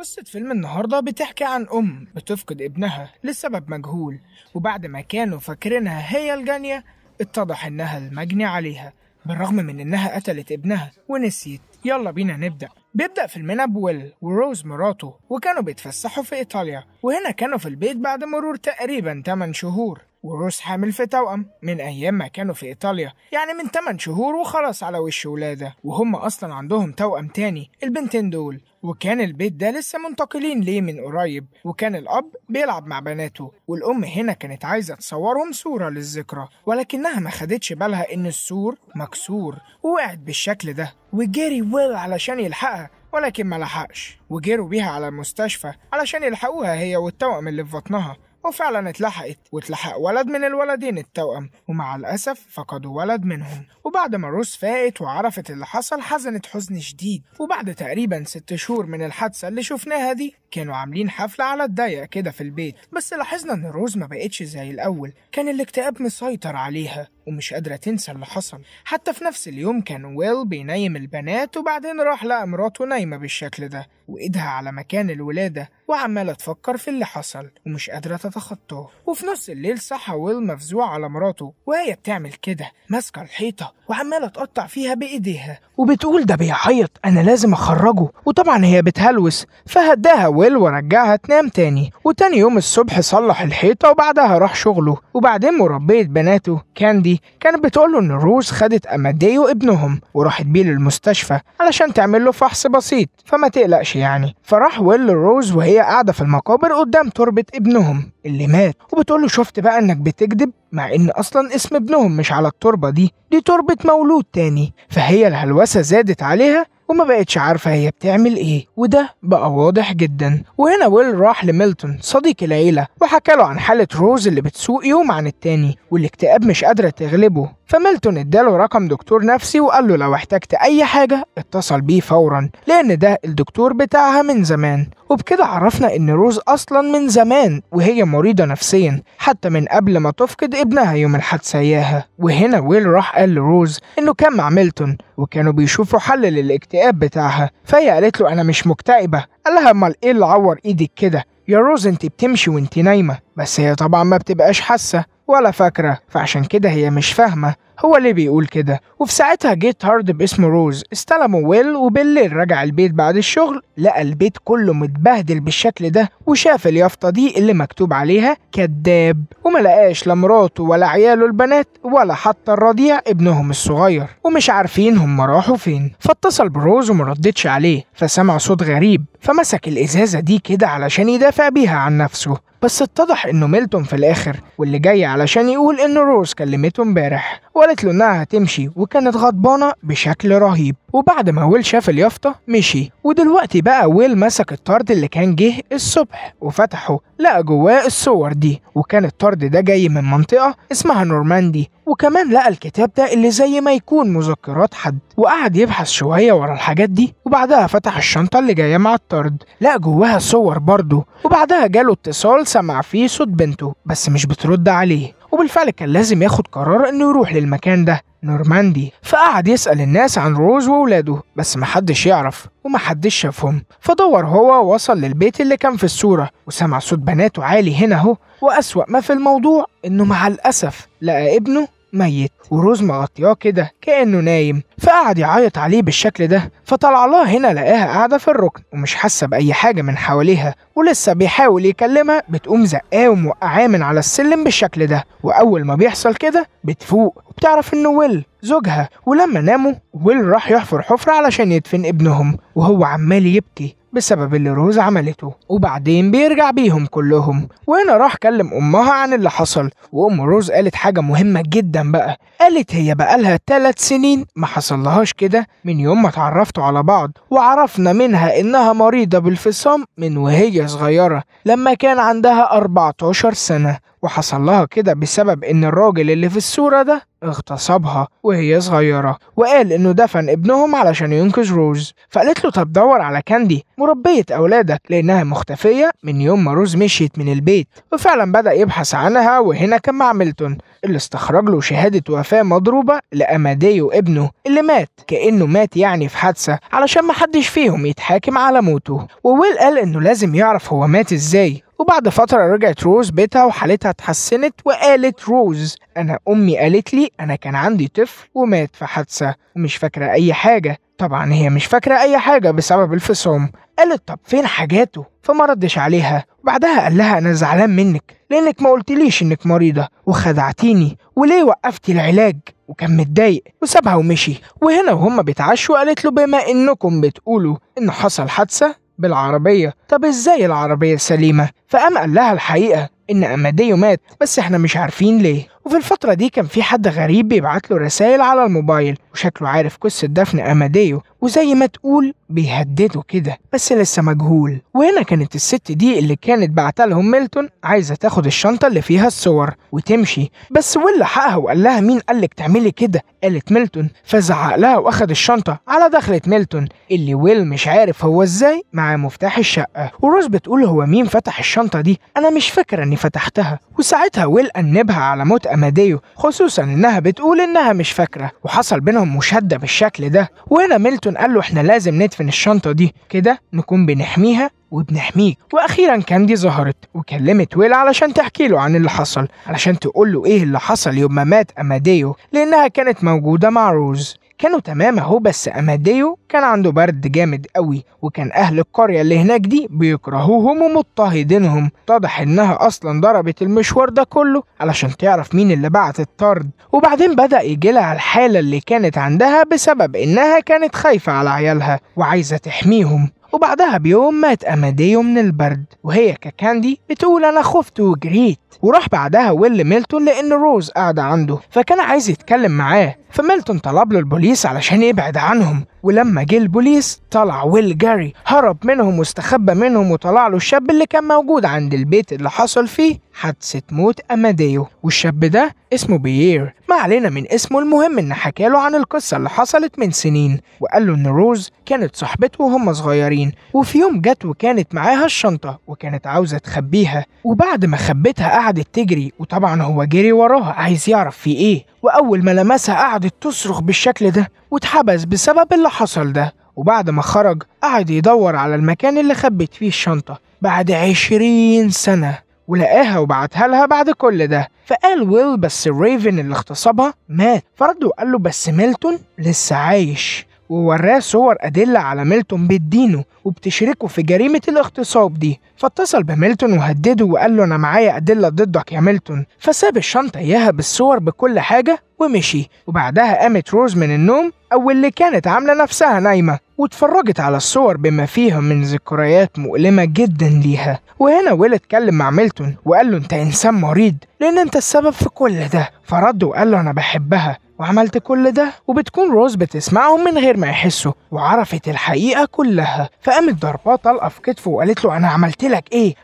قصة فيلم النهاردة بتحكي عن أم بتفقد ابنها لسبب مجهول، وبعد ما كانوا فاكرينها هي الجانية اتضح إنها المجني عليها، بالرغم من إنها قتلت ابنها ونسيت. يلا بينا نبدأ. بيبدأ فيلمنا بويل وروز مراته، وكانوا بيتفسحوا في إيطاليا، وهنا كانوا في البيت بعد مرور تقريبا 8 شهور، وروز حامل في توأم من أيام ما كانوا في إيطاليا، يعني من 8 شهور وخلاص على وش ولادة، وهم أصلا عندهم توأم تاني البنتين دول. وكان البيت ده لسه منتقلين ليه من قريب، وكان الأب بيلعب مع بناته، والأم هنا كانت عايزة تصورهم صورة للذكرى، ولكنها ما خدتش بالها إن السور مكسور ووقعت بالشكل ده، وجري ويل علشان يلحقها ولكن ما لحقش، وجروا بيها على المستشفى علشان يلحقوها هي والتوأم اللي في بطنها، وفعلا اتلحقت واتلحق ولد من الولدين التوأم، ومع الأسف فقدوا ولد منهم. وبعد ما روز فاقت وعرفت اللي حصل حزنت حزن شديد، وبعد تقريبا 6 شهور من الحادثة اللي شفناها دي كانوا عاملين حفلة على الضيق كده في البيت، بس لاحظنا ان روز ما بقتش زي الأول، كان الاكتئاب مسيطر عليها ومش قادرة تنسى اللي حصل. حتى في نفس اليوم كان ويل بينيم البنات، وبعدين راح لقى مراته نايمة بالشكل ده وإيدها على مكان الولادة وعمالة تفكر في اللي حصل ومش قادرة تتخطاه. وفي نص الليل صحى ويل مفزوع على مراته وهي بتعمل كده، ماسكة الحيطة وعمالة تقطع فيها بإيديها وبتقول ده بيعيط أنا لازم أخرجه، وطبعا هي بتهلوس، فهداها ويل ورجعها تنام تاني. وتاني يوم الصبح صلح الحيطة وبعدها راح شغله. وبعدين مربية بناته كاندي كانت بتقوله إن روز خدت أماديو ابنهم وراحت بيه للمستشفى علشان تعمل له فحص بسيط، فما تقلقش يعني. فراح ويل لروز وهي قاعدة في المقابر قدام تربة ابنهم اللي مات، وبتقوله شفت بقى إنك بتكذب، مع إن أصلا اسم ابنهم مش على التربة دي تربة مولود تاني. فهي الهلوسة زادت عليها وما بقتش عارفة هي بتعمل ايه، وده بقى واضح جدا. وهنا ويل راح لميلتون صديق العيلة وحكى له عن حالة روز اللي بتسوء يوم عن التاني والاكتئاب مش قادرة تغلبه. فميلتون اداله رقم دكتور نفسي وقال له لو احتجت اي حاجة اتصل بيه فورا، لان ده الدكتور بتاعها من زمان. وبكده عرفنا ان روز اصلا من زمان وهي مريضة نفسيا، حتى من قبل ما تفقد ابنها يوم الحادثة اياها. وهنا ويل راح قال لروز انه كان مع ميلتون وكانوا بيشوفوا حل للاكتئاب بتاعها، فهي قالت له انا مش مكتئبة. قال لها امال ايه اللي عور ايدك كده يا روز، انت بتمشي وانت نايمة. بس هي طبعا ما بتبقاش حاسة ولا فاكرة، فعشان كده هي مش فاهمة هو ليه بيقول كده. وفي ساعتها جه هارد باسم روز استلموا ويل، وبالليل رجع البيت بعد الشغل لقى البيت كله متبهدل بالشكل ده، وشاف اليافطة دي اللي مكتوب عليها كداب، وما لقاش لا مراته ولا عياله البنات ولا حتى الرضيع ابنهم الصغير، ومش عارفين هم راحوا فين. فاتصل بروز ومردتش عليه، فسمع صوت غريب فمسك الإزازة دي كده علشان يدافع بيها عن نفسه، بس اتضح انه ميلتون في الاخر، واللي جاي علشان يقول ان روز كلمته امبارح وقالت له انها هتمشي وكانت غضبانه بشكل رهيب. وبعد ما ويل شاف اليافطه مشي. ودلوقتي بقى ويل مسك الطرد اللي كان جه الصبح وفتحه، لقى جواه الصور دي، وكان الطرد ده جاي من منطقه اسمها نورماندي، وكمان لقى الكتاب ده اللي زي ما يكون مذكرات حد، وقعد يبحث شويه ورا الحاجات دي. وبعدها فتح الشنطه اللي جايه مع الطرد، لقى جواها صور برضه. وبعدها جاله اتصال سمع فيه صوت بنته بس مش بترد عليه، وبالفعل كان لازم ياخد قرار انه يروح للمكان ده نورماندي. فقعد يسأل الناس عن روز وولاده بس محدش يعرف ومحدش شافهم. فدور هو ووصل للبيت اللي كان في الصورة وسمع صوت بناته عالي هنا اهو. وأسوأ ما في الموضوع انه مع الأسف لقى ابنه ميت وروز مغطياه كده كأنه نايم، فقعد يعيط عليه بالشكل ده. فطلع لها هنا لقاها قاعدة في الركن ومش حاسة بأي حاجة من حواليها، ولسه بيحاول يكلمها بتقوم زقاه وموقعاه من على السلم بالشكل ده. وأول ما بيحصل كده بتفوق وبتعرف إنه ويل زوجها. ولما ناموا ويل راح يحفر حفرة علشان يدفن ابنهم وهو عمال يبكي بسبب اللي روز عملته. وبعدين بيرجع بيهم كلهم، وهنا راح كلم أمها عن اللي حصل. وأم روز قالت حاجة مهمة جدا بقى، قالت هي بقالها 3 سنين ما حصلهاش كده من يوم ما اتعرفتوا على بعض، وعرفنا منها إنها مريضة بالفصام من وهي صغيرة لما كان عندها 14 سنة، وحصل لها كده بسبب إن الراجل اللي في الصورة ده اغتصبها وهي صغيرة، وقال إنه دفن ابنهم علشان ينقذ روز. فقالت له طب دور على كاندي مربية أولادك لأنها مختفية من يوم ما روز مشيت من البيت. وفعلا بدأ يبحث عنها، وهنا كان مع ميلتون اللي استخرج له شهادة وفاة مضروبة لأماديو ابنه اللي مات، كأنه مات يعني في حادثة علشان محدش فيهم يتحاكم على موته. وويل قال إنه لازم يعرف هو مات إزاي. وبعد فترة رجعت روز بيتها وحالتها اتحسنت، وقالت روز أنا أمي قالت لي أنا كان عندي طفل ومات في حادثة ومش فاكرة أي حاجة. طبعا هي مش فاكرة أي حاجة بسبب الفصام. قالت طب فين حاجاته؟ فما ردش عليها. وبعدها قال لها أنا زعلان منك لأنك ما قلتليش إنك مريضة وخدعتيني، وليه وقفتي العلاج؟ وكان متضايق وسابها ومشي. وهنا وهم بيتعشوا قالت له بما إنكم بتقولوا إنه حصل حادثة بالعربية، طب ازاي العربية سليمة؟ فقام قال لها الحقيقة إن أماديو مات بس احنا مش عارفين ليه. وفي الفترة دي كان في حد غريب بيبعت له رسائل على الموبايل، وشكله عارف قصة دفن أماديو، وزي ما تقول بيهدده كده بس لسه مجهول. وهنا كانت الست دي اللي كانت بعتها لهم ميلتون عايزة تاخد الشنطة اللي فيها الصور وتمشي، بس ويل لحقها وقال لها مين قالك تعملي كده؟ قالت ميلتون، فزعق لها واخد الشنطة على دخلة ميلتون اللي ويل مش عارف هو ازاي معاه مفتاح الشقة. وروز بتقول هو مين فتح الشنطة دي؟ أنا مش فاكرة إني فتحتها. وساعتها ويل أنبها على موت أماديو، خصوصا إنها بتقول إنها مش فاكرة، وحصل بينهم مشادة بالشكل ده. وهنا ميلتون قال له إحنا لازم ندفن الشنطة دي كده نكون بنحميها وبنحميك. واخيرا كاندي ظهرت وكلمت ويل علشان تحكي له عن اللي حصل، علشان تقول له ايه اللي حصل يوم ما مات اماديو، لانها كانت موجودة مع روز. كانوا تمام اهو، بس اماديو كان عنده برد جامد قوي، وكان اهل القرية اللي هناك دي بيكرهوهم ومضطهدينهم. اتضح انها اصلا ضربت المشوار ده كله علشان تعرف مين اللي بعت الطرد. وبعدين بدأ يجيلها الحالة اللي كانت عندها بسبب انها كانت خايفة على عيالها وعايزة تحميهم. وبعدها بيوم مات أماديو من البرد، وهي ككاندي بتقول أنا خفت وجريت. وراح بعدها ويل ميلتون لأن روز قاعدة عنده، فكان عايز يتكلم معاه. فميلتون طلب له البوليس علشان يبعد عنهم. ولما جه البوليس طلع ويل جاري هرب منهم واستخبى منهم، وطلع له الشاب اللي كان موجود عند البيت اللي حصل فيه حادثة موت أماديو. والشاب ده اسمه بيير، ما علينا من اسمه، المهم إن حكاله عن القصة اللي حصلت من سنين، وقال له إن روز كانت صاحبته وهم صغيرين، وفي يوم جت وكانت معاها الشنطة وكانت عاوزة تخبيها، وبعد ما خبتها قعدت تجري، وطبعا هو جري وراها عايز يعرف في إيه، وأول ما لمسها قعدت تصرخ بالشكل ده واتحبس بسبب اللي حصل ده. وبعد ما خرج قعد يدور على المكان اللي خبت فيه الشنطة بعد 20 سنة، ولقاها وبعتها لها بعد كل ده. فقال ويل بس الريفن اللي اغتصبها مات. فرد وقال له بس ميلتون لسه عايش، ووراه صور أدلة على ميلتون بتدينه وبتشركه في جريمة الاغتصاب دي. فاتصل بميلتون وهدده وقال له أنا معايا أدلة ضدك يا ميلتون. فساب الشنطة إياها بالصور بكل حاجة ومشي. وبعدها قامت روز من النوم، أو اللي كانت عاملة نفسها نايمة، واتفرجت على الصور بما فيها من ذكريات مؤلمة جدا ليها. وهنا ويل اتكلم مع ميلتون وقال له أنت إنسان مريض لأن أنت السبب في كل ده. فرد وقال له أنا بحبها وعملت كل ده. وبتكون روز بتسمعهم من غير ما يحسوا، وعرفت الحقيقة كلها. فقامت ضرباه طلقة في كتفه وقالت له أنا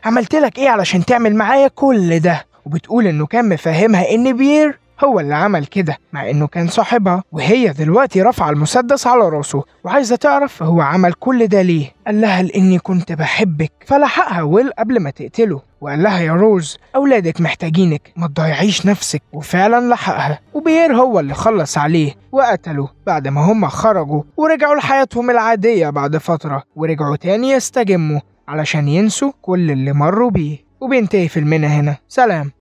عملت لك إيه علشان تعمل معايا كل ده. وبتقول إنه كان مفهمها إن بيير هو اللي عمل كده مع إنه كان صاحبها، وهي دلوقتي رافعة المسدس على راسه وعايزة تعرف هو عمل كل ده ليه. قال لها لإني كنت بحبك. فلحقها ويل قبل ما تقتله وقال لها يا روز أولادك محتاجينك ما تضيعيش نفسك. وفعلا لحقها، وبيير هو اللي خلص عليه وقتله بعد ما هم خرجوا ورجعوا لحياتهم العادية بعد فترة، ورجعوا تاني يستجموا علشان ينسوا كل اللي مروا بيه. وبينتهي فيلمنا هنا. سلام.